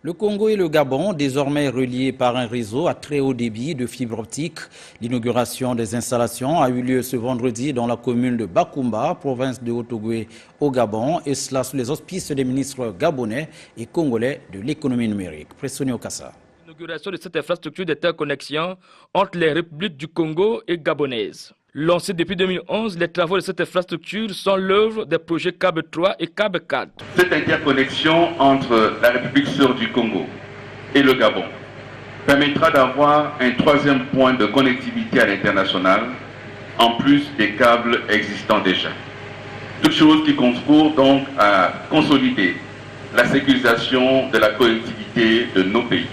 Le Congo et le Gabon, désormais reliés par un réseau à très haut débit de fibre optique. L'inauguration des installations a eu lieu ce vendredi dans la commune de Bakoumba, province de Haut-Ogooué au Gabon, et cela sous les auspices des ministres gabonais et congolais de l'économie numérique. Pressoni Okassa. L'inauguration de cette infrastructure d'interconnexion entre les républiques du Congo et gabonaise. Lancée depuis 2011, les travaux de cette infrastructure sont l'œuvre des projets CAB 3 et CAB 4. Cette interconnexion entre la République sœur du Congo et le Gabon permettra d'avoir un troisième point de connectivité à l'international, en plus des câbles existants déjà. Toute chose qui concourt donc à consolider la sécurisation de la connectivité de nos pays.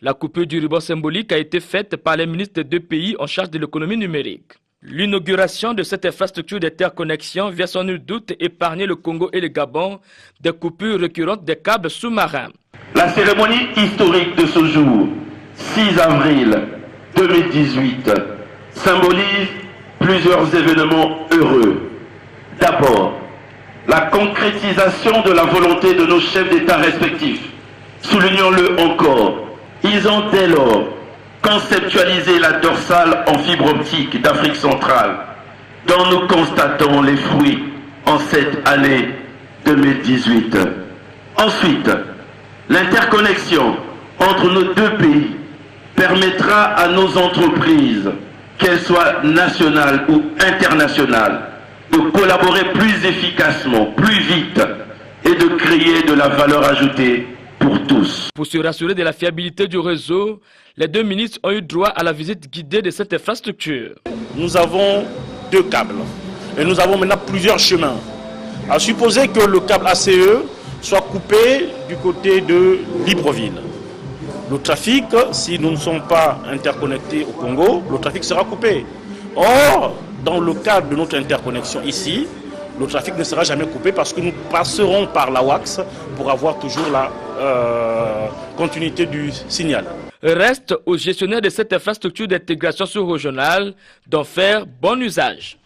La coupure du ruban symbolique a été faite par les ministres des deux pays en charge de l'économie numérique. L'inauguration de cette infrastructure d'interconnexion vient sans nul doute épargner le Congo et le Gabon des coupures récurrentes des câbles sous-marins. La cérémonie historique de ce jour, 6 avril 2018, symbolise plusieurs événements heureux. D'abord, la concrétisation de la volonté de nos chefs d'État respectifs. Soulignons-le encore, ils ont dès lors conceptualisé la dorsale en fibre optique d'Afrique centrale, dont nous constatons les fruits en cette année 2018. Ensuite, l'interconnexion entre nos deux pays permettra à nos entreprises, qu'elles soient nationales ou internationales, de collaborer plus efficacement, plus vite et de créer de la valeur ajoutée pour tous. Pour se rassurer de la fiabilité du réseau, les deux ministres ont eu droit à la visite guidée de cette infrastructure. Nous avons 2 câbles et nous avons maintenant plusieurs chemins. À supposer que le câble ACE soit coupé du côté de Libreville. Le trafic, si nous ne sommes pas interconnectés au Congo, le trafic sera coupé. Or, dans le cadre de notre interconnexion ici, le trafic ne sera jamais coupé parce que nous passerons par la WAX pour avoir toujours la continuité du signal. Reste aux gestionnaires de cette infrastructure d'intégration sous-régionale d'en faire bon usage.